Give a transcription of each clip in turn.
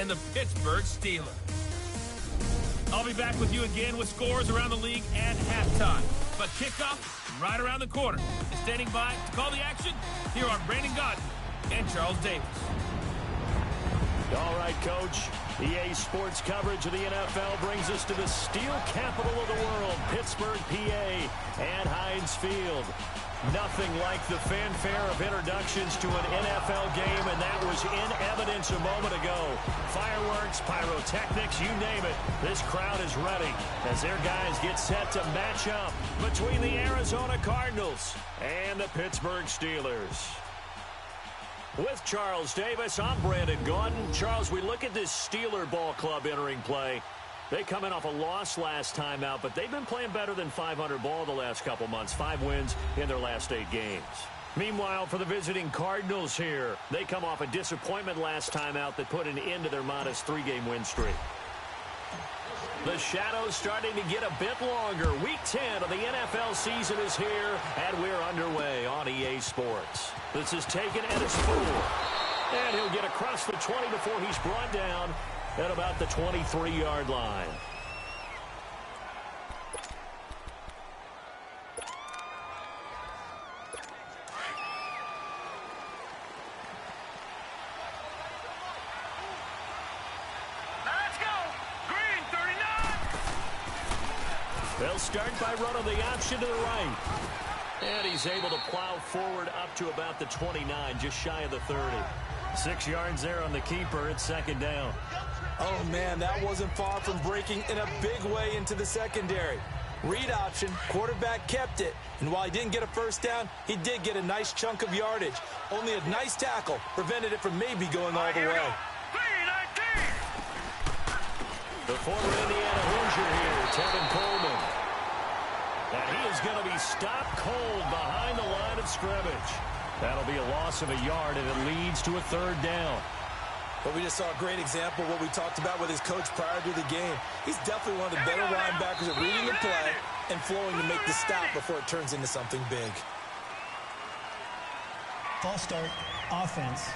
and the Pittsburgh Steelers. I'll be back with you again with scores around the league at halftime. But kickoff is right around the corner. And standing by to call the action, here are Brandon Godden and Charles Davis. All right, Coach. EA Sports coverage of the NFL brings us to the steel capital of the world, Pittsburgh, PA, and Heinz Field. Nothing like the fanfare of introductions to an NFL game, and that was in evidence a moment ago. Fireworks, pyrotechnics, you name it. This crowd is ready as their guys get set to match up between the Arizona Cardinals and the Pittsburgh Steelers. With Charles Davis, I'm Brandon Gaudin. Charles, we look at this Steeler ball club entering play. They come in off a loss last time out, but they've been playing better than 500 ball the last couple months. 5 wins in their last 8 games. Meanwhile, for the visiting Cardinals here, they come off a disappointment last time out that put an end to their modest 3-game win streak. The shadow's starting to get a bit longer. Week 10 of the NFL season is here, and we're underway on EA Sports. This is taken at his 4. And he'll get across the 20 before he's brought down at about the 23-yard line. They'll start by running the option to the right. And he's able to plow forward up to about the 29, just shy of the 30. 6 yards there on the keeper. It's second down. Oh, man, that wasn't far from breaking in a big way into the secondary. Read option, quarterback kept it. And while he didn't get a first down, he did get a nice chunk of yardage. Only a nice tackle prevented it from maybe going all the way. The former Indiana Hoosier here, Tevin Coleman. And he is going to be stopped cold behind the line of scrimmage. That'll be a loss of a yard, and it leads to a third down. But we just saw a great example of what we talked about with his coach prior to the game. He's definitely one of the better linebackers at reading the play and flowing to make the stop before it turns into something big. False start, offense.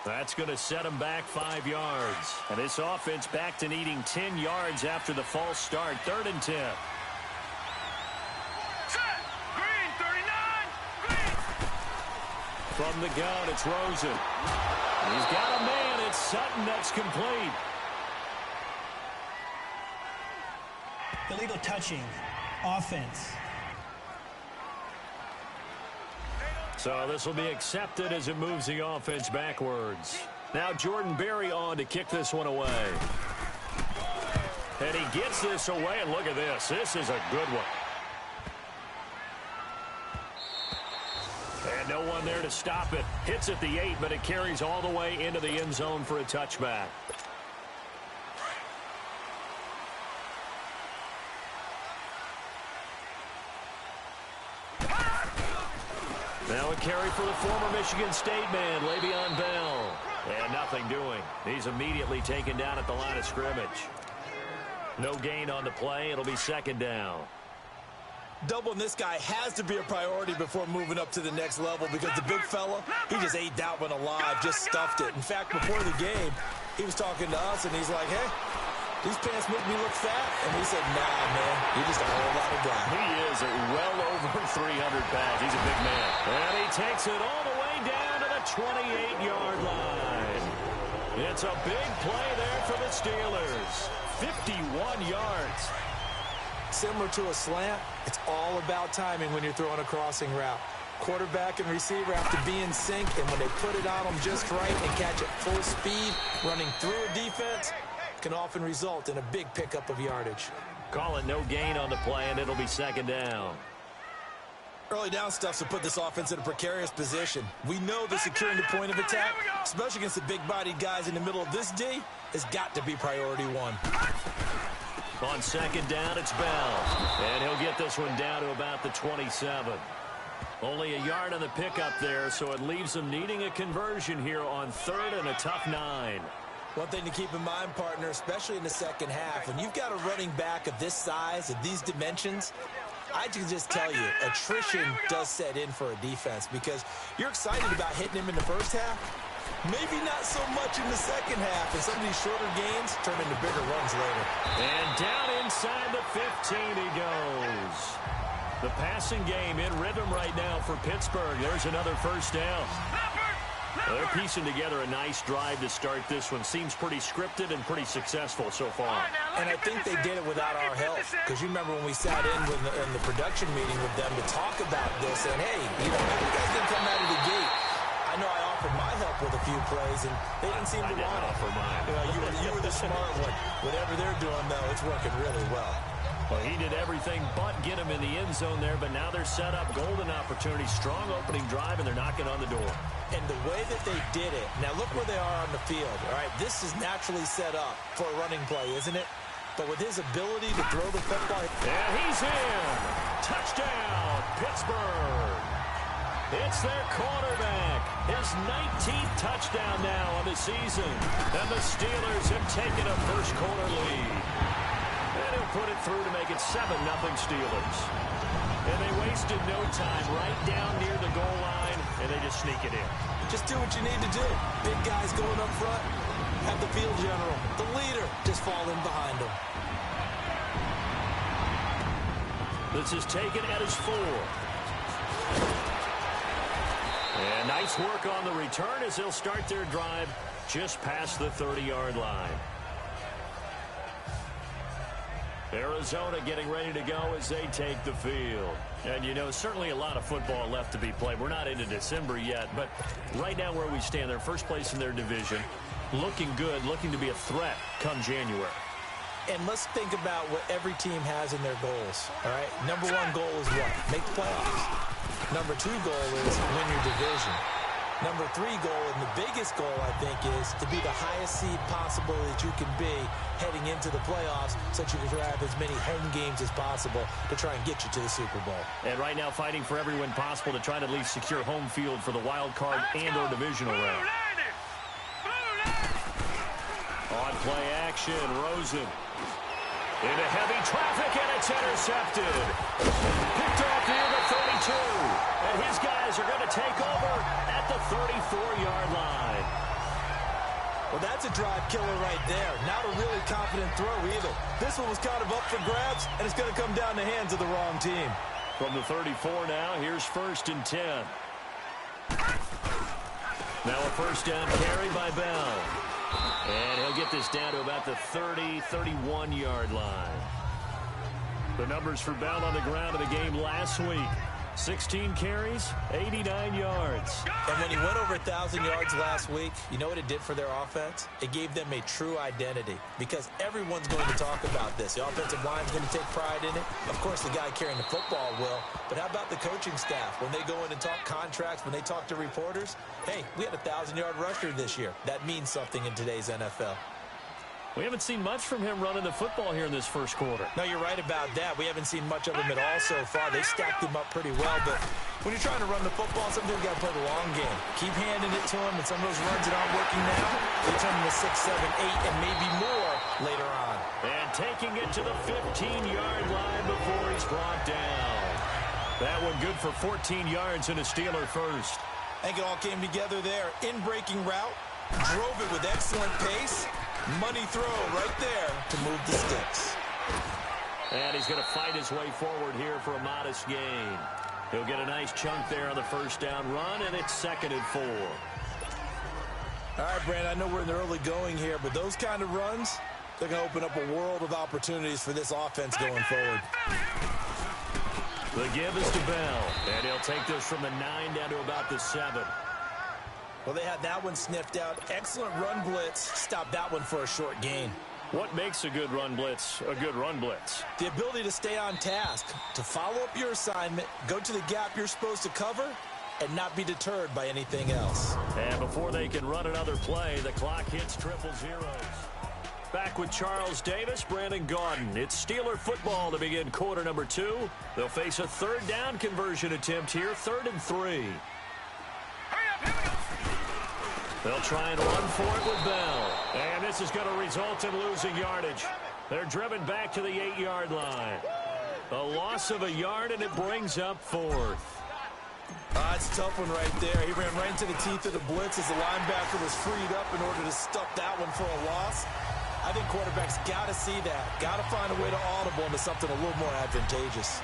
That's going to set him back 5 yards. And this offense back to needing 10 yards after the false start. 3rd and 10. Green, 39, green. From the gun, it's Rosen. He's got a man. It's Sutton that's complete. Illegal touching, offense. So this will be accepted as it moves the offense backwards. Now Jordan Berry on to kick this one away. And he gets this away, and look at this. This is a good one. And no one there to stop it. Hits at the 8, but it carries all the way into the end zone for a touchback. Now a carry for the former Michigan State man, Le'Veon Bell. And nothing doing. He's immediately taken down at the line of scrimmage. No gain on the play. It'll be second down. Doubling this guy has to be a priority before moving up to the next level because the big fella, he just ate that one alive, just stuffed it. In fact, before the game, he was talking to us, and he's like, hey, these pants make me look fat. And we said, nah, man, you're just a whole lot of guy. He is well over 300 pounds. He's a big man. And he takes it all the way down to the 28-yard line. It's a big play there for the Steelers. 51 yards. Similar to a slant, it's all about timing when you're throwing a crossing route. Quarterback and receiver have to be in sync, and when they put it on them just right and catch it full speed, running through a defense, can often result in a big pickup of yardage. Call it no gain on the play, and it'll be second down. Early down stuff to put this offense in a precarious position. We know that securing the point of attack, especially against the big-bodied guys in the middle of this D, has got to be priority one. On second down, it's Bell. And he'll get this one down to about the 27. Only a yard on the pickup there, so it leaves them needing a conversion here on 3rd and a tough 9. One thing to keep in mind, partner, especially in the second half, when you've got a running back of this size, of these dimensions, I can just tell you, attrition does set in for a defense because you're excited about hitting him in the first half. Maybe not so much in the second half, and some of these shorter gains turn into bigger runs later. And down inside the 15 he goes. The passing game in rhythm right now for Pittsburgh. There's another first down. They're piecing together a nice drive to start this one. Seems pretty scripted and pretty successful so far. And I think they did it without our help. Because you remember when we sat in the production meeting with them to talk about this, and hey, you know, how you guys didn't come out of the gate. I know I offered my help with a few plays, and they didn't seem to want it. You were the smart one. Whatever they're doing, though, it's working really well. Well, he did everything but get him in the end zone there, but now they're set up. Golden opportunity, strong opening drive, and they're knocking on the door. And the way that they did it, now look where they are on the field, all right? This is naturally set up for a running play, isn't it? But with his ability to throw the football... And he's in! Touchdown, Pittsburgh! It's their quarterback. His 19th touchdown now on the season. And the Steelers have taken a first quarter lead. And he'll put it through to make it 7-0 Steelers. And they wasted no time right down near the goal line, and they just sneak it in. Just do what you need to do. Big guys going up front. Have the field general, the leader, just fall in behind him. This is taken at his 4. And nice work on the return as they'll start their drive just past the 30-yard line. Arizona getting ready to go as they take the field. And, you know, certainly a lot of football left to be played. We're not into December yet, but right now where we stand, they're first place in their division, looking good, looking to be a threat come January. And let's think about what every team has in their goals, all right? Number one goal is what? Make the playoffs. Number two goal is win your division. Number three goal, and the biggest goal, I think, is to be the highest seed possible that you can be heading into the playoffs so that you can have as many home games as possible to try and get you to the Super Bowl. And right now fighting for every win possible to try to at least secure home field for the wild card and or divisional round. On play action, Rosen. Into heavy traffic, and it's intercepted. Picked off near the 32. And his guys are going to take over at the 34-yard line. Well, that's a drive killer right there. Not a really confident throw either. This one was kind of up for grabs, and it's going to come down the hands of the wrong team. From the 34 now, here's 1st and 10. Now a first down carry by Bell. And he'll get this down to about the 30-31-yard line. The numbers for Bell on the ground in the game last week. 16 carries, 89 yards. And when he went over 1,000 yards last week, you know what it did for their offense? It gave them a true identity because everyone's going to talk about this. The offensive line's going to take pride in it. Of course, the guy carrying the football will. But how about the coaching staff? When they go in and talk contracts, when they talk to reporters, hey, we had a 1,000-yard rusher this year. That means something in today's NFL. We haven't seen much from him running the football here in this first quarter. No, you're right about that. We haven't seen much of him at all so far. They stacked him up pretty well, but when you're trying to run the football, sometimes you got to play the long game. Keep handing it to him, and some of those runs that aren't working now, they turn into 6, 7, 8, and maybe more later on. And taking it to the 15-yard line before he's brought down. That one good for 14 yards and a Steeler first. I think it all came together there. In-breaking route, drove it with excellent pace. Money throw right there to move the sticks. And he's going to fight his way forward here for a modest gain. He'll get a nice chunk there on the first down run, and it's 2nd and 4. All right, Brandon, I know we're in the early going here, but those kind of runs, they're going to open up a world of opportunities for this offense going forward. The give is to Bell, and he'll take this from the 9 down to about the 7. Well, they had that one sniffed out. Excellent run blitz. Stopped that one for a short gain. What makes a good run blitz a good run blitz? The ability to stay on task, to follow up your assignment, go to the gap you're supposed to cover, and not be deterred by anything else. And before they can run another play, the clock hits 000. Back with Charles Davis, Brandon Gaudin. It's Steeler football to begin quarter number 2. They'll face a third down conversion attempt here, 3rd and 3. They'll try and run for it with Bell. And this is going to result in losing yardage. They're driven back to the 8-yard line. A loss of a yard, and it brings up 4th. It's a tough one right there. He ran right into the teeth of the blitz as the linebacker was freed up in order to stuff that one for a loss. I think quarterbacks got to see that. Got to find a way to audible into something a little more advantageous.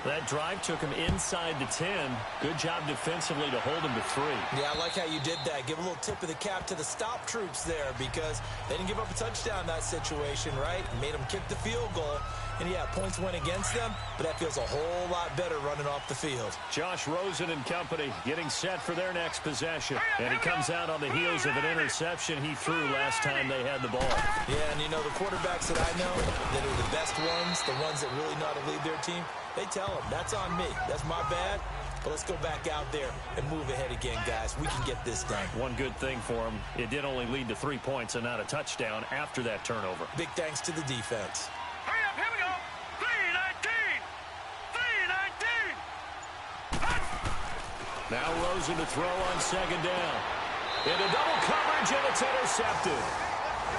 That drive took him inside the 10. Good job defensively to hold him to 3. Yeah, I like how you did that. Give a little tip of the cap to the stop troops there because they didn't give up a touchdown in that situation, right? Made them kick the field goal. And, yeah, points went against them, but that feels a whole lot better running off the field. Josh Rosen and company getting set for their next possession. And he comes out on the heels of an interception he threw last time they had the ball. Yeah, and, you know, the quarterbacks that I know that are the best ones, the ones that really know how to lead their team, they tell them, that's on me. That's my bad. But let's go back out there and move ahead again, guys. We can get this done. One good thing for him, it did only lead to 3 points and not a touchdown after that turnover. Big thanks to the defense. Hurry up, here we go. 3-19. 3-19. Now Rosen to throw on second down. Into double coverage, and it's intercepted.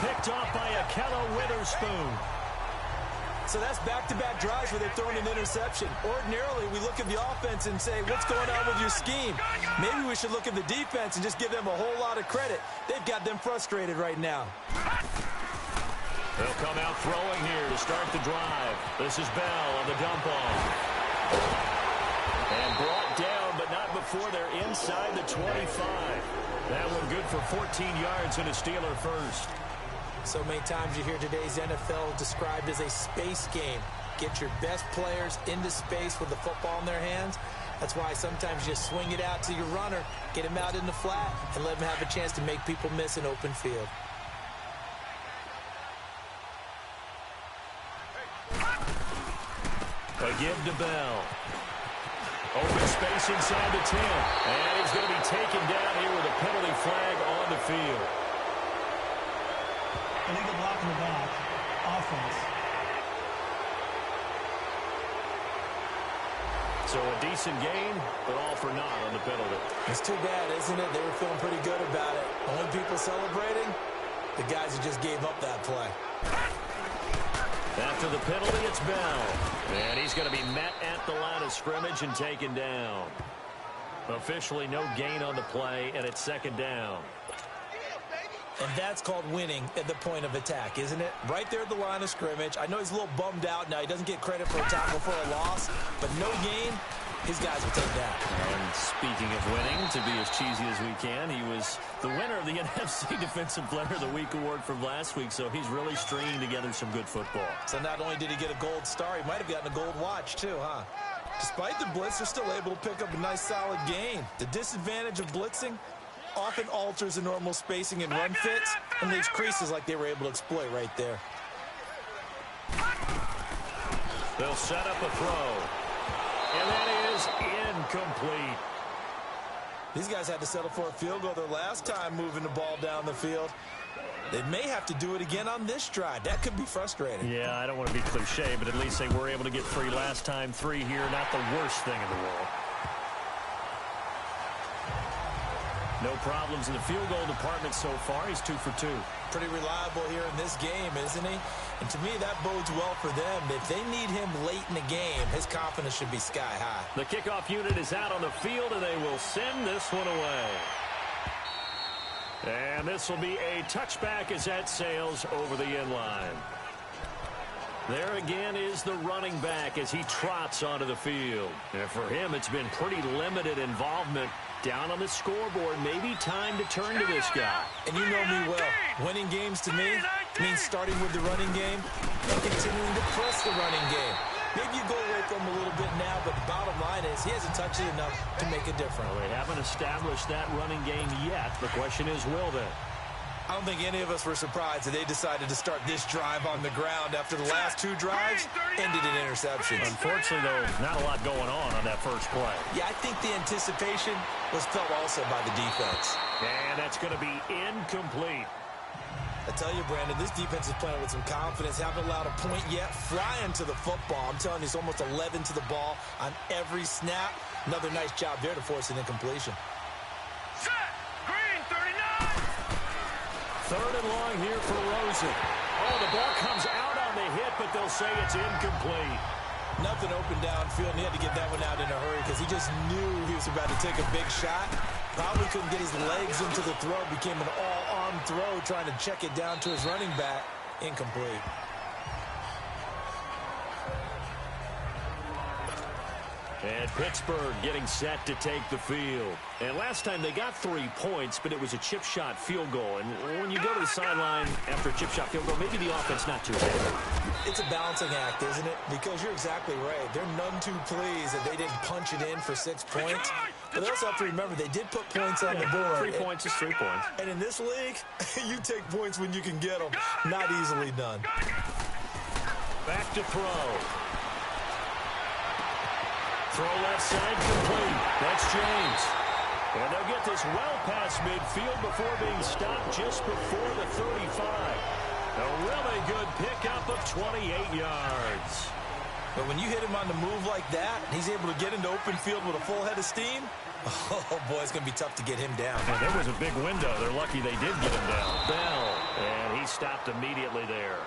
Picked off by Akello Witherspoon. So that's back-to-back drives where they've thrown an interception. Ordinarily, we look at the offense and say, what's going on with your scheme? Maybe we should look at the defense and just give them a whole lot of credit. They've got them frustrated right now. They'll come out throwing here to start the drive. This is Bell on the dump off. And brought down, but not before they're inside the 25. That one good for 14 yards and a Steeler first. So many times you hear today's NFL described as a space game. Get your best players into space with the football in their hands. That's why sometimes you just swing it out to your runner, get him out in the flat, and let him have a chance to make people miss an open field. A give to Bell. Open space inside the 10. And he's going to be taken down here with a penalty flag on the field. Illegal block in the back. Offense. So a decent game, but all for naught on the penalty. It's too bad, isn't it? They were feeling pretty good about it. Only people celebrating, the guys who just gave up that play. After the penalty, it's Bell. And he's going to be met at the line of scrimmage and taken down. Officially no gain on the play, and it's second down. And that's called winning at the point of attack, isn't it? Right there at the line of scrimmage. I know he's a little bummed out now. He doesn't get credit for a tackle for a loss, but no gain, his guys will take that. And speaking of winning, to be as cheesy as we can, he was the winner of the NFC Defensive Player of the Week award from last week, so he's really stringing together some good football. So not only did he get a gold star, he might have gotten a gold watch too, huh? Despite the blitz, they're still able to pick up a nice solid gain. The disadvantage of blitzing often alters the normal spacing and run fits and leaves creases like they were able to exploit right there. They'll set up a throw. And that is incomplete. These guys had to settle for a field goal their last time moving the ball down the field. They may have to do it again on this drive. That could be frustrating. Yeah, I don't want to be cliche, but at least they were able to get 3 last time. 3 here, not the worst thing in the world. No problems in the field goal department so far. He's 2 for 2. Pretty reliable here in this game, isn't he? And to me, that bodes well for them. If they need him late in the game, his confidence should be sky high. The kickoff unit is out on the field, and they will send this one away. And this will be a touchback as that sails over the end line. There again is the running back as he trots onto the field. And for him, it's been pretty limited involvement down on the scoreboard. Maybe time to turn to this guy. And you know me well. Winning games to me means starting with the running game and continuing to press the running game. Maybe you go away from him a little bit now, but the bottom line is he hasn't touched it enough to make a difference. Well, they haven't established that running game yet. The question is, will they? I don't think any of us were surprised that they decided to start this drive on the ground after the last 2 drives ended in interceptions. Unfortunately, though, not a lot going on that first play. Yeah, I think the anticipation was felt also by the defense. And that's going to be incomplete. I tell you, Brandon, this defense is playing with some confidence. Haven't allowed a point yet. Flying to the football. I'm telling you, it's almost 11 to the ball on every snap. Another nice job there to force an incompletion. Set. Green, 39. 3rd and long here for Rosen. Oh, the ball comes out on the hit, but they'll say it's incomplete. Nothing open downfield, and he had to get that one out in a hurry because he just knew he was about to take a big shot. Probably couldn't get his legs into the throw. Became an all-arm throw, trying to check it down to his running back. Incomplete. And Pittsburgh getting set to take the field. And last time they got 3 points, but it was a chip shot field goal. And when you go to the sideline after a chip shot field goal, maybe the offense not too bad. It's a balancing act, isn't it? Because you're exactly right. They're none too pleased that they didn't punch it in for 6 points. But they also have to remember they did put points on the board. 3 points is 3 points. And in this league, you take points when you can get them. Not easily done. Back to throw. Throw left side complete. That's James. And they'll get this well past midfield before being stopped just before the 35. A really good pickup of 28 yards. But when you hit him on the move like that, he's able to get into open field with a full head of steam. Oh, boy, it's going to be tough to get him down. And there was a big window. They're lucky they did get him down. Bell. And he stopped immediately there.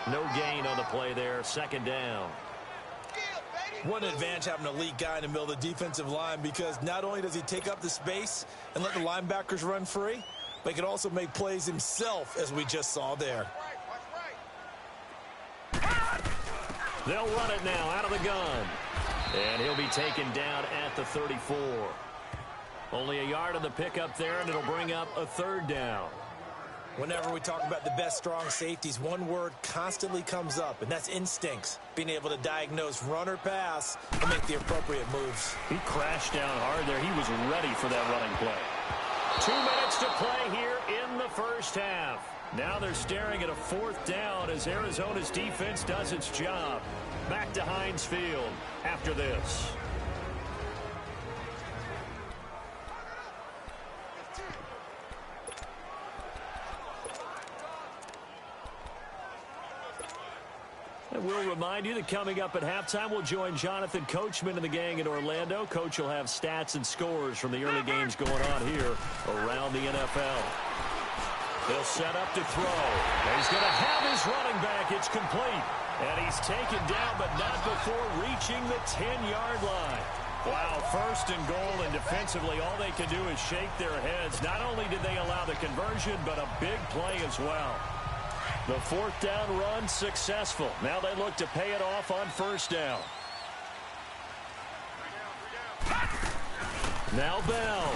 No gain on the play there. Second down. What an advantage having an elite guy in the middle of the defensive line, because not only does he take up the space and let the linebackers run free, but he can also make plays himself, as we just saw there. They'll run it now out of the gun. And he'll be taken down at the 34. Only a yard on the pickup there, and it'll bring up a third down. Whenever we talk about the best strong safeties, one word constantly comes up, and that's instincts. Being able to diagnose run or pass and make the appropriate moves. He crashed down hard there. He was ready for that running play. 2 minutes to play here in the first half. Now they're staring at a fourth down as Arizona's defense does its job. Back to Heinz Field after this. And we'll remind you that coming up at halftime, we'll join Jonathan Coachman and the gang in Orlando. Coach will have stats and scores from the early games going on here around the NFL. He'll set up to throw. And he's going to have his running back. It's complete. And he's taken down, but not before reaching the 10-yard line. Wow, first and goal, and defensively, all they can do is shake their heads. Not only did they allow the conversion, but a big play as well. The fourth down run successful. Now they look to pay it off on first down. Now Bell.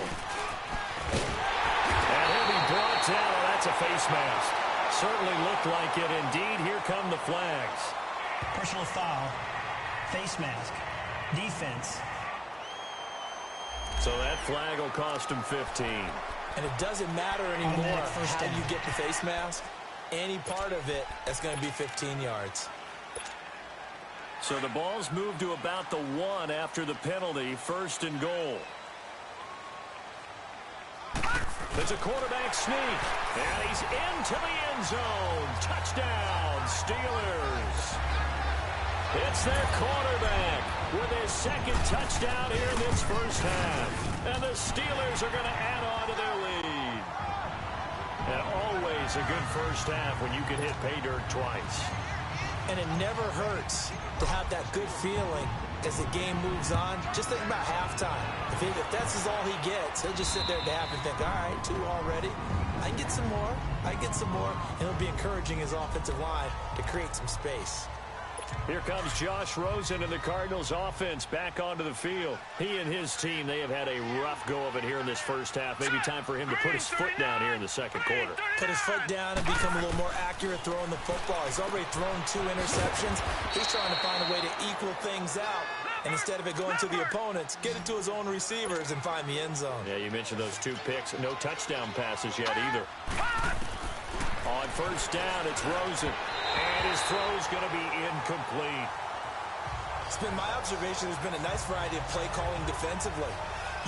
And he'll be brought down. Oh, that's a face mask. Certainly looked like it. Indeed, here come the flags. Personal foul, face mask, defense. So that flag will cost him 15. And it doesn't matter anymore how you get the face mask. Any part of it, that's going to be 15 yards. So the ball's moved to about the 1 after the penalty, first and goal. It's a quarterback sneak, and he's into the end zone. Touchdown, Steelers. It's their quarterback with his second touchdown here in this first half. And the Steelers are going to add on to their lead. And always a good first half when you can hit pay dirt twice. And it never hurts to have that good feeling as the game moves on. Just think about halftime. If that's all he gets, he'll just sit there at the half and think, all right, 2 already. I can get some more. I can get some more. And he'll be encouraging his offensive line to create some space. Here comes Josh Rosen and the Cardinals offense back onto the field. He and his team, they have had a rough go of it here in this first half. Maybe time for him to put his foot down here in the second quarter. Put his foot down and become a little more accurate throwing the football. He's already thrown 2 interceptions. He's trying to find a way to equal things out. And instead of it going to the opponents, get it to his own receivers and find the end zone. Yeah, you mentioned those 2 picks. No touchdown passes yet either. On first down, it's Rosen. And his throw's going to be incomplete. It's been my observation there's been a nice variety of play calling defensively.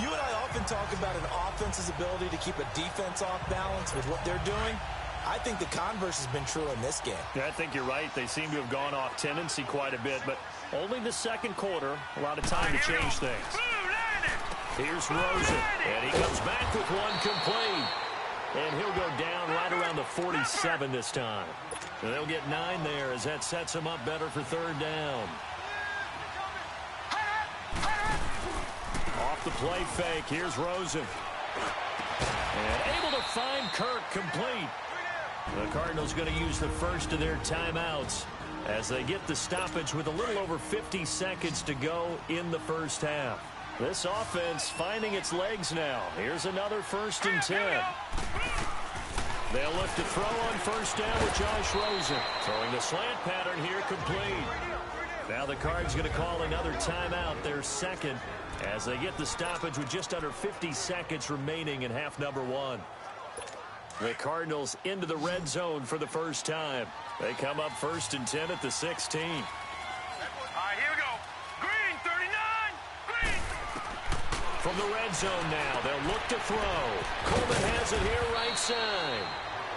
You and I often talk about an offense's ability to keep a defense off balance with what they're doing. I think the converse has been true in this game. Yeah, I think you're right. They seem to have gone off tendency quite a bit, but only the second quarter, a lot of time to change things. Here's Rosen, and he comes back with one complete. And he'll go down right around the 47 this time. And they'll get 9 there as that sets him up better for third down. the play fake. Here's Rosen. And able to find Kirk complete. The Cardinals going to use the first of their timeouts as they get the stoppage with a little over 50 seconds to go in the first half. This offense finding its legs now. Here's another 1st and 10. They'll look to throw on first down with Josh Rosen. Throwing the slant pattern here complete. Now the Cards going to call another timeout, their second, as they get the stoppage with just under 50 seconds remaining in half number 1. The Cardinals into the red zone for the first time. They come up 1st and 10 at the 16. All right, here we go. Green, 39. Green. From the red zone now, they'll look to throw. Coleman has it here right side.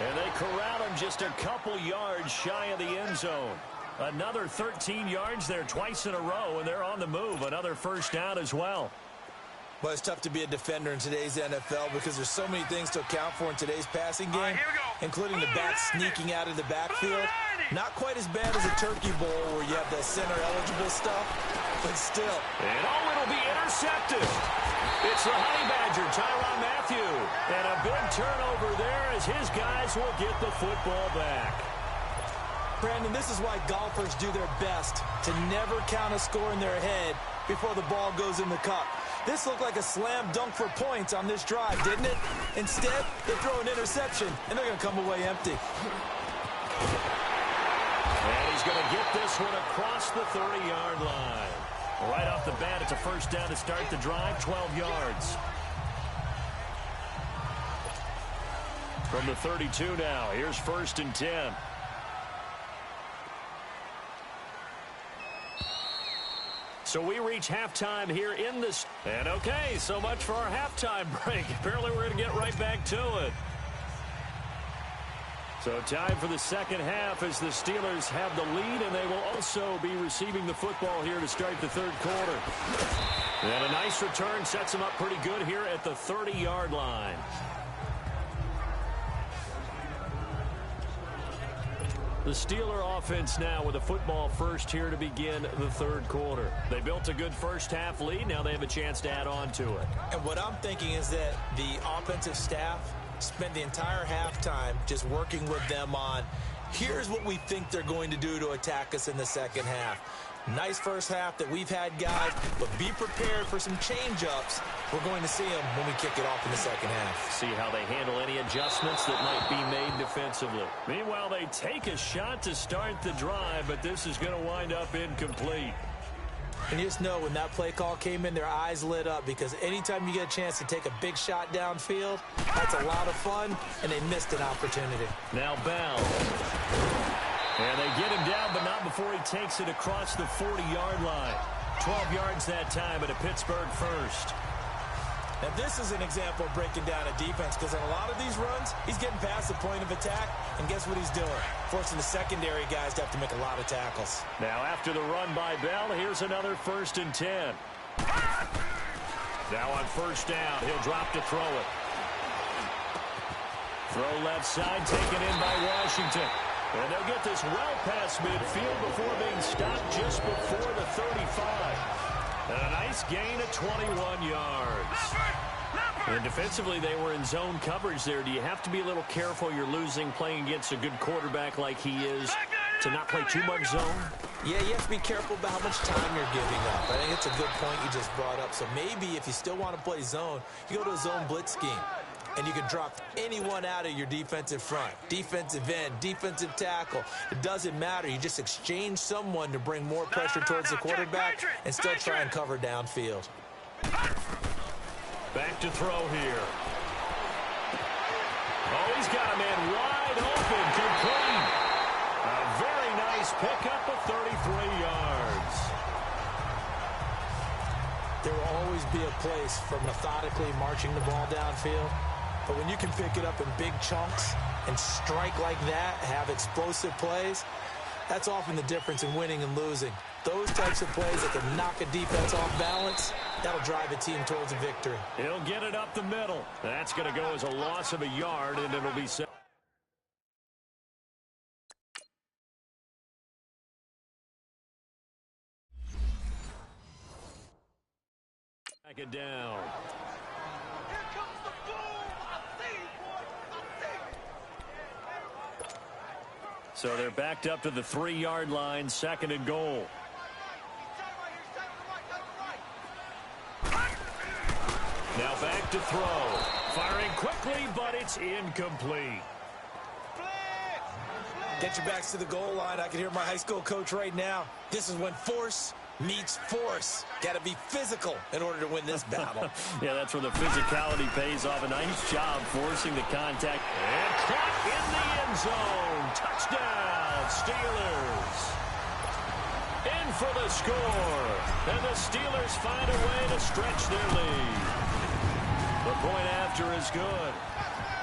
And they corral him just a couple yards shy of the end zone. Another 13 yards there twice in a row, and they're on the move. Another first down as well. Well, it's tough to be a defender in today's NFL because there's so many things to account for in today's passing game, All right, here we go. including the back sneaking out of the backfield. Not quite as bad as a turkey bowl where you have the center-eligible stuff, but still. And it'll be intercepted. It's the Honey Badger, Tyrann Mathieu. And a big turnover there as his guys will get the football back. Brandon, this is why golfers do their best to never count a score in their head before the ball goes in the cup. This looked like a slam dunk for points on this drive, didn't it? Instead, they throw an interception, and they're going to come away empty. And he's going to get this one across the 30-yard line. Right off the bat, it's a first down to start the drive, 12 yards. From the 32 now, here's 1st and 10. So we reach halftime here in this. And okay, so much for our halftime break. Apparently we're going to get right back to it. So time for the second half as the Steelers have the lead, and they will also be receiving the football here to start the third quarter. And a nice return sets them up pretty good here at the 30-yard line. The Steeler offense now with a football first here to begin the third quarter. They built a good first half lead. Now they have a chance to add on to it. And what I'm thinking is that the offensive staff spent the entire halftime just working with them on, here's what we think they're going to do to attack us in the second half. Nice first half that we've had, guys, but be prepared for some change-ups. We're going to see them when we kick it off in the second half. See how they handle any adjustments that might be made defensively. Meanwhile, they take a shot to start the drive, but this is going to wind up incomplete. And you just know when that play call came in, their eyes lit up because anytime you get a chance to take a big shot downfield, that's a lot of fun, and they missed an opportunity. Now Bell. And they get him down, but not before he takes it across the 40-yard line. 12 yards that time at a Pittsburgh first. Now, this is an example of breaking down a defense because in a lot of these runs, he's getting past the point of attack, and guess what he's doing? Forcing the secondary guys to have to make a lot of tackles. Now, after the run by Bell, here's another 1st and 10. Now on first down, he'll drop to throw it. Throw left side, taken in by Washington. And they'll get this well past midfield before being stopped just before the 35. And a nice gain of 21 yards. And defensively, they were in zone coverage there. Do you have to be a little careful you're losing playing against a good quarterback like he is to not play too much zone? Yeah, you have to be careful about how much time you're giving up. I think it's a good point you just brought up. So maybe if you still want to play zone, you go to a zone blitz scheme. And you can drop anyone out of your defensive front, defensive end, defensive tackle. It doesn't matter. You just exchange someone to bring more pressure towards the quarterback and still try and cover downfield. Back to throw here. Oh, he's got a man wide open, complete. A very nice pickup of 33 yards. There will always be a place for methodically marching the ball downfield. But when you can pick it up in big chunks and strike like that, have explosive plays, that's often the difference in winning and losing. Those types of plays that can knock a defense off balance, that'll drive a team towards a victory. He'll get it up the middle. That's going to go as a loss of a yard, and it'll be set. Second down. Here comes the boom. I see you, boy. I see you. So they're backed up to the 3-yard line, second and goal. Now back to throw. Firing quickly, but it's incomplete. Get your backs to the goal line. I can hear my high school coach right now. This is when force meets force. Got to be physical in order to win this battle. Yeah, that's where the physicality pays off. A nice job forcing the contact. And caught in the end zone. Touchdown, Steelers. In for the score. And the Steelers find a way to stretch their lead. The point after is good.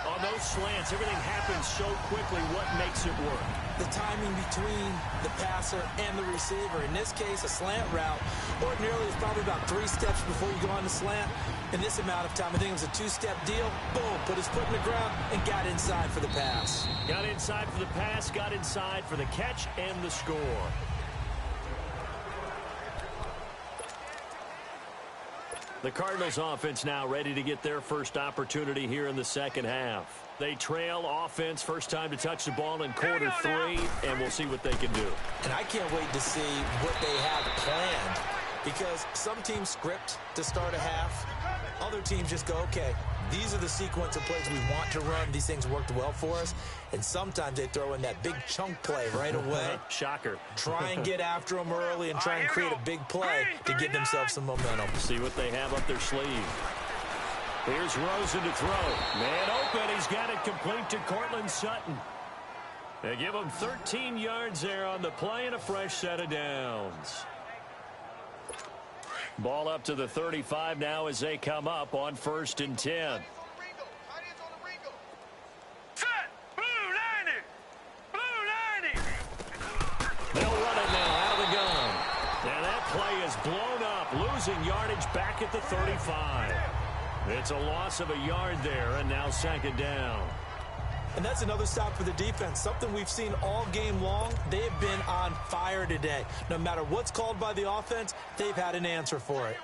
On those slants, everything happens so quickly. What makes it work? The timing between the passer and the receiver. In this case, a slant route ordinarily is probably about 3 steps before you go on the slant. In this amount of time, I think it was a 2-step deal. Boom, put his foot in the ground and got inside for the pass. Got inside for the pass, got inside for the catch and the score. The Cardinals offense now ready to get their first opportunity here in the second half. They trail offense, first time to touch the ball in quarter 3, and we'll see what they can do. And I can't wait to see what they have planned, because some teams script to start a half. Other teams just go, okay, these are the sequence of plays we want to run. These things worked well for us. And sometimes they throw in that big chunk play right away. Shocker. Try and get after them early and try and create a big play to give themselves some momentum. See what they have up their sleeve. Here's Rosen to throw. Man open. He's got it complete to Cortland Sutton. They give him 13 yards there on the play and a fresh set of downs. Ball up to the 35 now as they come up on 1st and 10. They'll run it now out of the gun. And that play is blown up, losing yardage back at the 35. It's a loss of a yard there, and now second down. And that's another stop for the defense, something we've seen all game long. They have been on fire today. No matter what's called by the offense, they've had an answer for it.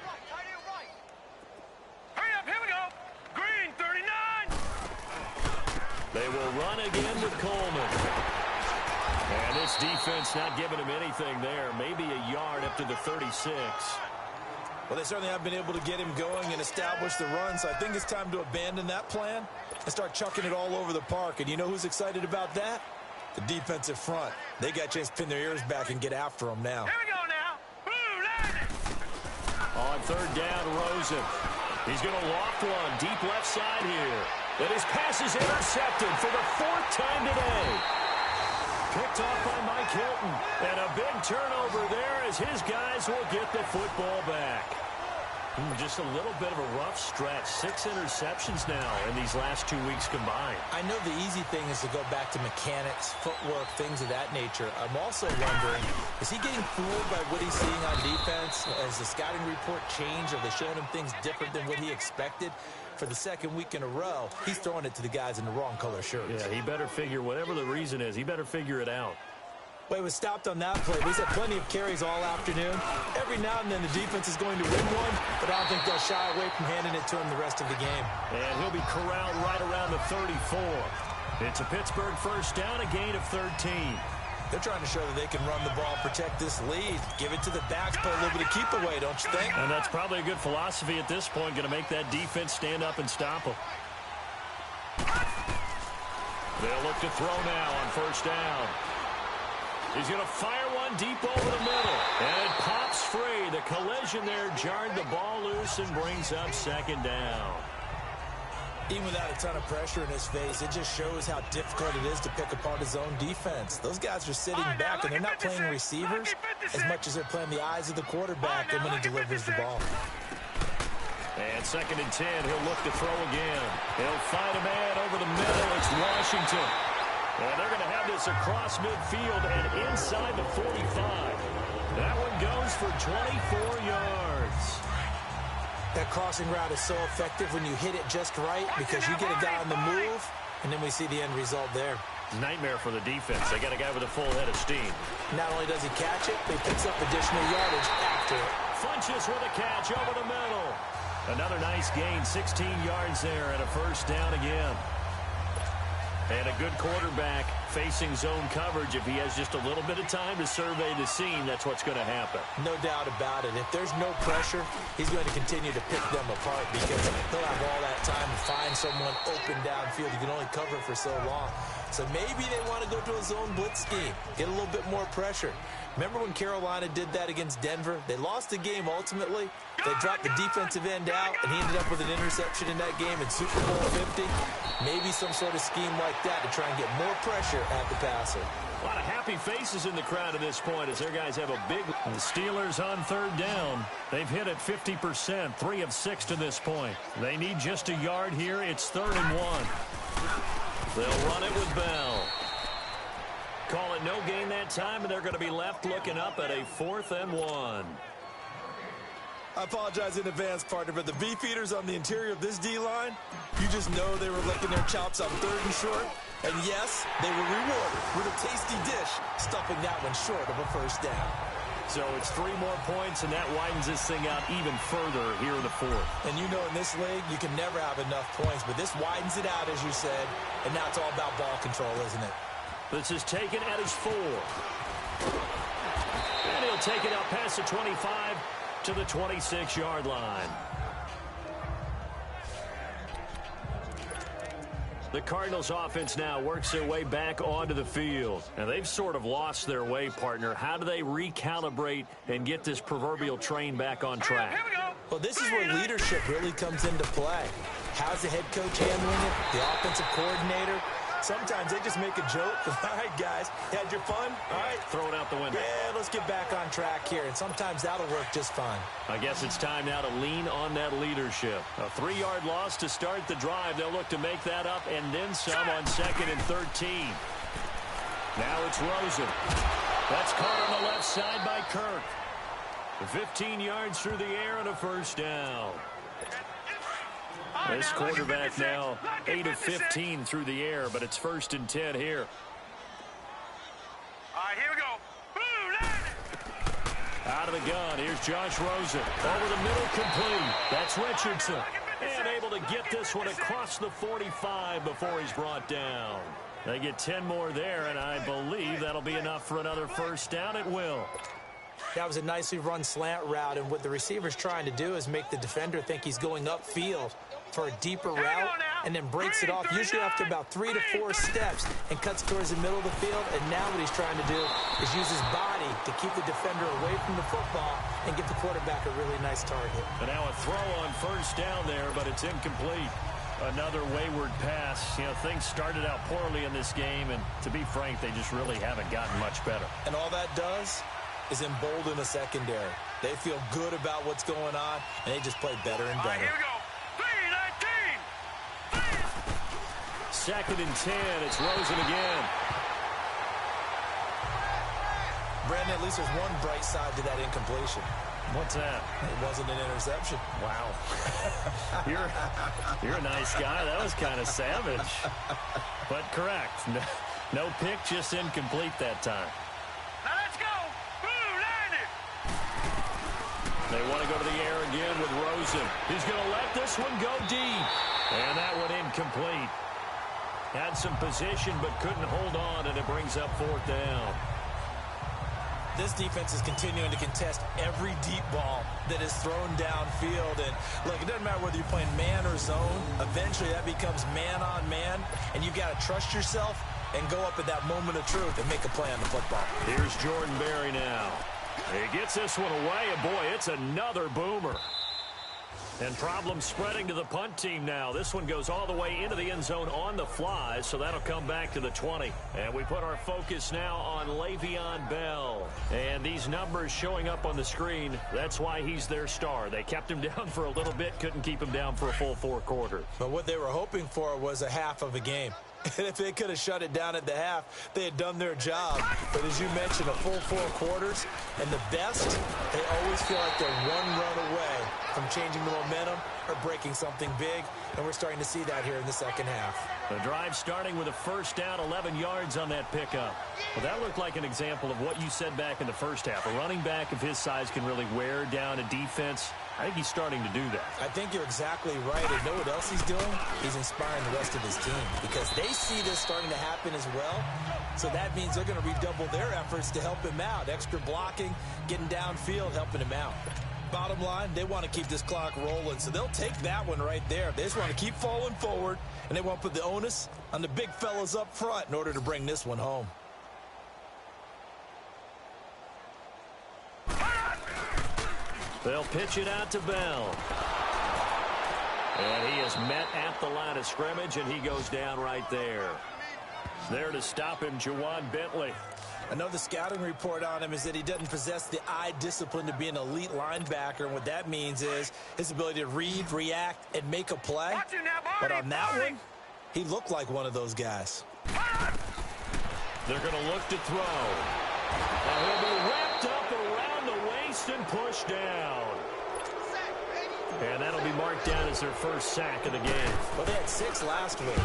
Hurry up, here we go. Green, 39. They will run again with Coleman. And this defense not giving him anything there. Maybe a yard up to the 36. Well, they certainly have been able to get him going and establish the run, so I think it's time to abandon that plan and start chucking it all over the park. And you know who's excited about that? The defensive front. They got a chance to pin their ears back and get after them now. Here we go now. Blue line. On 3rd down, Rosen. He's going to loft one deep left side here. But his pass is intercepted for the 4th time today. Picked off by Mike Hilton. And a big turnover there as his guys will get the football back. Just a little bit of a rough stretch. 6 interceptions now in these last 2 weeks combined. I know the easy thing is to go back to mechanics, footwork, things of that nature. I'm also wondering, is he getting fooled by what he's seeing on defense? Has the scouting report changed? Are they showing him things different than what he expected? For the 2nd week in a row, he's throwing it to the guys in the wrong color shirts. Yeah, he better figure, whatever the reason is, he better figure it out. Well, he was stopped on that play. He's had plenty of carries all afternoon. Every now and then the defense is going to win one, but I don't think they'll shy away from handing it to him the rest of the game. And he'll be corralled right around the 34. It's a Pittsburgh first down, a gain of 13. They're trying to show that they can run the ball, protect this lead, give it to the backs, play a little bit of keep away, don't you think? And that's probably a good philosophy at this point, going to make that defense stand up and stop them. They'll look to throw now on 1st down. He's going to fire one deep over the middle. And it pops free. The collision there jarred the ball loose and brings up 2nd down. Even without a ton of pressure in his face, it just shows how difficult it is to pick apart his own defense. Those guys are sitting back, and they're not playing receivers as much as they're playing the eyes of the quarterback when he delivers the ball. And 2nd and 10, he'll look to throw again. He'll find a man over the middle. It's Washington. And they're going to have this across midfield and inside the 45. That one goes for 24 yards. That crossing route is so effective when you hit it just right because you get a guy on the move, and then we see the end result there. Nightmare for the defense. They got a guy with a full head of steam. Not only does he catch it, but he picks up additional yardage after it. Funches with a catch over the middle. Another nice gain, 16 yards there and a first down again. And a good quarterback facing zone coverage. If he has just a little bit of time to survey the scene, that's what's going to happen. No doubt about it. If there's no pressure, he's going to continue to pick them apart because he'll have all that time to find someone open downfield. You can only cover for so long. So maybe they want to go to a zone blitz scheme, get a little bit more pressure. Remember when Carolina did that against Denver? They lost the game ultimately. They dropped the defensive end out, and he ended up with an interception in that game in Super Bowl 50. Maybe some sort of scheme like that to try and get more pressure at the passer. A lot of happy faces in the crowd at this point as their guys have a big... The Steelers on third down. They've hit it 50%, 3 of 6 to this point. They need just a yard here. It's 3rd and 1. They'll run it with Bell. Call it no gain that time, and they're going to be left looking up at a 4th and 1. I apologize in advance, partner, but the beefeaters on the interior of this D-line, you just know they were licking their chops on 3rd and short. And yes, they were rewarded with a tasty dish, stuffing that one short of a first down. So it's 3 more points, and that widens this thing out even further here in the 4th. And you know in this league, you can never have enough points, but this widens it out, as you said, and now it's all about ball control, isn't it? This is taken at his 4. And he'll take it out past the 25 to the 26-yard line. The Cardinals offense now works their way back onto the field. And they've sort of lost their way, partner. How do they recalibrate and get this proverbial train back on track? Here we go. Well, this is where leadership really comes into play. How's the head coach handling it? The offensive coordinator? Sometimes they just make a joke. All right, guys, had your fun? All right. Throw it out the window. Yeah, let's get back on track here. And sometimes that'll work just fine. I guess it's time now to lean on that leadership. A 3-yard loss to start the drive. They'll look to make that up and then some on 2nd and 13. Now it's Rosen. That's caught on the left side by Kirk. 15 yards through the air and a first down. This quarterback now 8 of 15 through the air, but it's 1st and 10 here. All right, here we go. Out of the gun, here's Josh Rosen. Over the middle, complete. That's Richardson. And able to get this one across the 45 before he's brought down. They get 10 more there, and I believe that'll be enough for another first down. It will. That was a nicely run slant route, and what the receiver's trying to do is make the defender think he's going upfield for a deeper route and then breaks it off, usually after about 3 to 4 steps, and cuts towards the middle of the field. And now what he's trying to do is use his body to keep the defender away from the football and give the quarterback a really nice target. And now a throw on first down there, but it's incomplete. Another wayward pass. You know, things started out poorly in this game, and to be frank, they just really haven't gotten much better. And all that does is embolden the secondary. They feel good about what's going on, and they just play better and better. Here we go. 2nd and 10. It's Rosen again. Brandon, at least there's one bright side to that incompletion. What's that? It wasn't an interception. Wow. You're a nice guy. That was kind of savage. But correct. No pick, just incomplete that time. Now let's go. Landed. They want to go to the air again with Rosen. He's going to let this one go deep. And that one incomplete. Had some position but couldn't hold on, and it brings up 4th down. This defense is continuing to contest every deep ball that is thrown downfield. And look, it doesn't matter whether you're playing man or zone. Eventually that becomes man on man, and you've got to trust yourself and go up at that moment of truth and make a play on the football. Here's Jordan Berry now. He gets this one away, and boy, it's another boomer. And problems spreading to the punt team now. This one goes all the way into the end zone on the fly, so that'll come back to the 20. And we put our focus now on Le'Veon Bell. And these numbers showing up on the screen, that's why he's their star. They kept him down for a little bit, couldn't keep him down for a full 4 quarters. But what they were hoping for was a half of a game. And if they could have shut it down at the half, they had done their job. But as you mentioned, a full 4 quarters, and the best, they always feel like they're 1 run away from changing the momentum or breaking something big, and we're starting to see that here in the second half. The drive starting with a first down, 11 yards on that pickup. Well, that looked like an example of what you said back in the first half. A running back of his size can really wear down a defense. I think he's starting to do that. I think you're exactly right. And know what else he's doing? He's inspiring the rest of his team because they see this starting to happen as well. So that means they're going to redouble their efforts to help him out. Extra blocking, getting downfield, helping him out. Bottom line, they want to keep this clock rolling, so they'll take that one right there. They just want to keep falling forward, and they want to put the onus on the big fellas up front in order to bring this one home. They'll pitch it out to Bell. And he is met at the line of scrimmage, and he goes down right there. There to stop him, Juwan Bentley. I know the scouting report on him is that he doesn't possess the eye discipline to be an elite linebacker, and what that means is his ability to read, react, and make a play. But on that one, he looked like one of those guys. They're going to look to throw. And he'll be wrapped up around the waist and pushed down. And that'll be marked down as their first sack of the game. Well, they had 6 last week,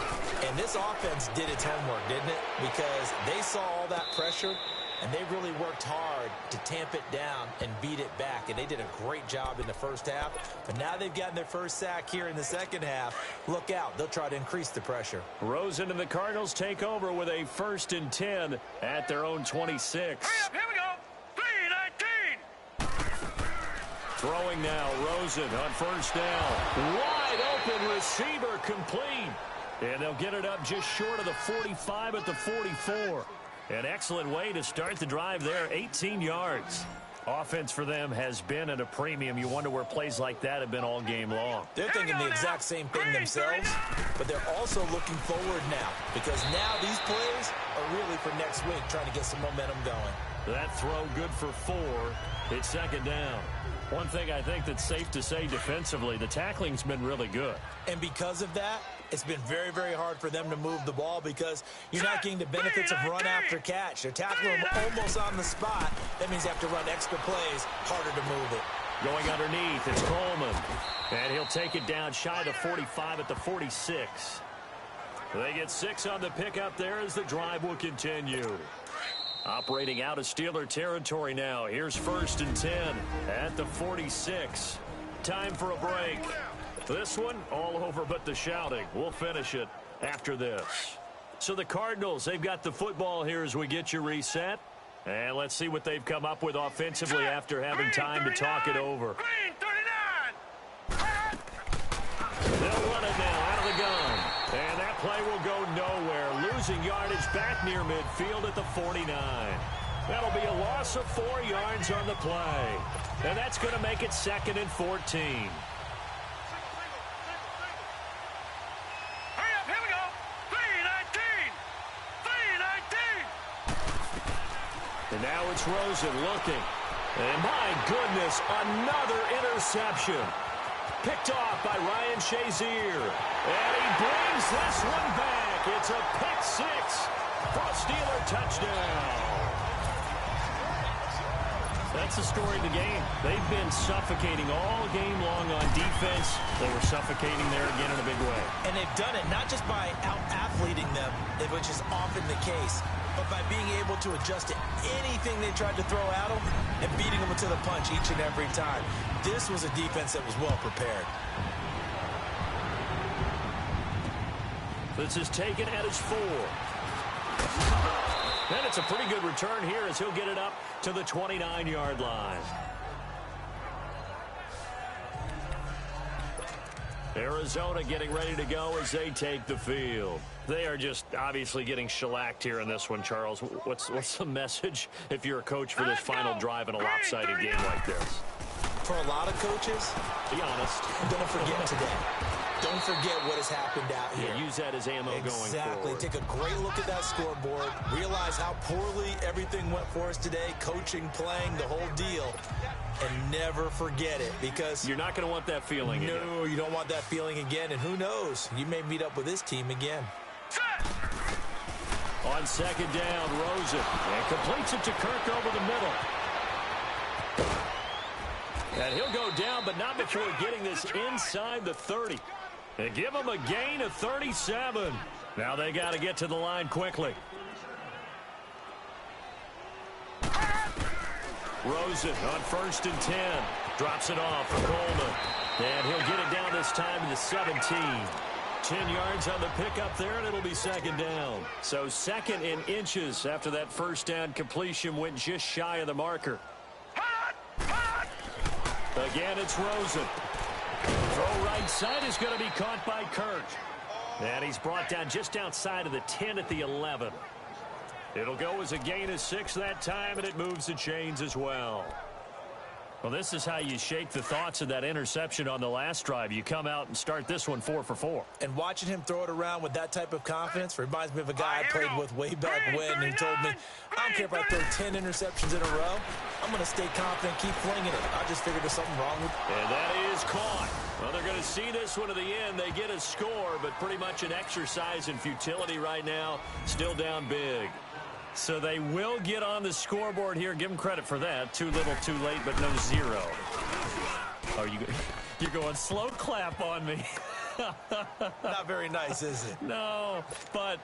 and this offense did its homework, didn't it? Because they saw all that pressure, and they really worked hard to tamp it down and beat it back. And they did a great job in the first half. But now they've gotten their first sack here in the second half. Look out. They'll try to increase the pressure. Rosen and the Cardinals take over with a 1st and 10 at their own 26. Hurry up, here we go. 3-19. Throwing now, Rosen on first down. Wide open receiver complete. And they'll get it up just short of the 45 at the 44. An excellent way to start the drive there, 18 yards. Offense for them has been at a premium. You wonder where plays like that have been all game long. They're thinking the exact same thing themselves, but they're also looking forward now because now these plays are really for next week, trying to get some momentum going. That throw good for 4. It's second down. One thing I think that's safe to say defensively, the tackling's been really good. And because of that, it's been very, very hard for them to move the ball because you're not getting the benefits of run after catch. They're tackling them almost on the spot. That means they have to run extra plays, harder to move it. Going underneath, it's Coleman. And he'll take it down shy of 45 at the 46. They get 6 on the pickup there as the drive will continue. Operating out of Steeler territory now. Here's 1st and 10 at the 46. Time for a break. This one, all over but the shouting. We'll finish it after this. So the Cardinals, they've got the football here as we get you reset. And let's see what they've come up with offensively after having time to talk it over. They'll run it now out of the gun. And that play will go nowhere. Losing yardage back near midfield at the 49. That'll be a loss of 4 yards on the play. And that's going to make it 2nd and 14. And now it's Rosen looking. And my goodness, another interception. Picked off by Ryan Shazier. And he brings this one back. It's a pick 6 for a Steeler touchdown. That's the story of the game. They've been suffocating all game long on defense. They were suffocating there again in a big way. And they've done it not just by out-athleting them, which is often the case, but by being able to adjust to anything they tried to throw at them and beating them to the punch each and every time. This was a defense that was well prepared. This is taken at his 4. And it's a pretty good return here as he'll get it up to the 29-yard line. Arizona getting ready to go as they take the field. They are just obviously getting shellacked here in this one, Charles. What's the message if you're a coach for this final drive in a lopsided game like this? For a lot of coaches, be honest. Don't forget today. Don't forget what has happened out here. Yeah, use that as ammo going forward. Exactly. Take a great look at that scoreboard. Realize how poorly everything went for us today. Coaching, playing, the whole deal. And never forget it because you're not going to want that feeling again. No, you don't want that feeling again. And who knows? You may meet up with this team again. On second down, Rosen. And completes it to Kirk over the middle. And he'll go down, but not before getting this inside the 30. They give him a gain of 37. Now they got to get to the line quickly. Rosen on 1st and 10. Drops it off for Coleman. And he'll get it down this time to the 17. 10 yards on the pickup there, and it'll be 2nd down. So 2nd in inches after that 1st down completion went just shy of the marker. Again, it's Rosen. Throw right side is going to be caught by Kurt. And he's brought down just outside of the 10 at the 11. It'll go as a gain of 6 that time, and it moves the chains as well. Well, this is how you shake the thoughts of that interception on the last drive. You come out and start this one 4 for 4. And watching him throw it around with that type of confidence reminds me of a guy I played with way back when who told me, I don't care if I throw 10 interceptions in a row. I'm going to stay confident, keep flinging it. I just figured there's something wrong with it. And that is caught. Well, they're going to see this one to the end. They get a score, but pretty much an exercise in futility right now. Still down big. So they will get on the scoreboard here. Give them credit for that. Too little, too late, but no 0. Oh, you're going slow clap on me. Not very nice, is it? No, but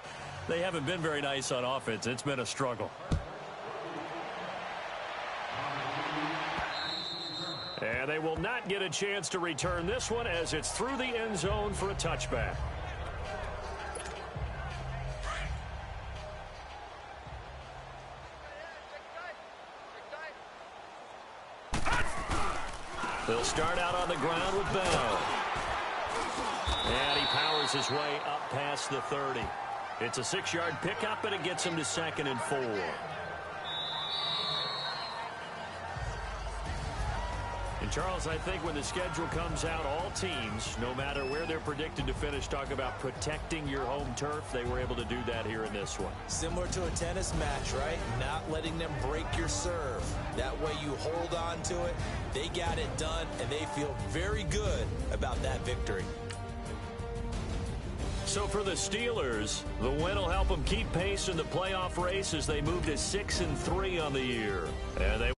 they haven't been very nice on offense. It's been a struggle. And they will not get a chance to return this one as it's through the end zone for a touchback. They'll start out on the ground with Bell. And he powers his way up past the 30. It's a 6-yard pickup, and it gets him to 2nd and 4. And, Charles, I think when the schedule comes out, all teams, no matter where they're predicted to finish, talk about protecting your home turf. They were able to do that here in this one. Similar to a tennis match, right? Not letting them break your serve. That way you hold on to it. They got it done, and they feel very good about that victory. So for the Steelers, the win will help them keep pace in the playoff race as they move to 6-3 on the year. And they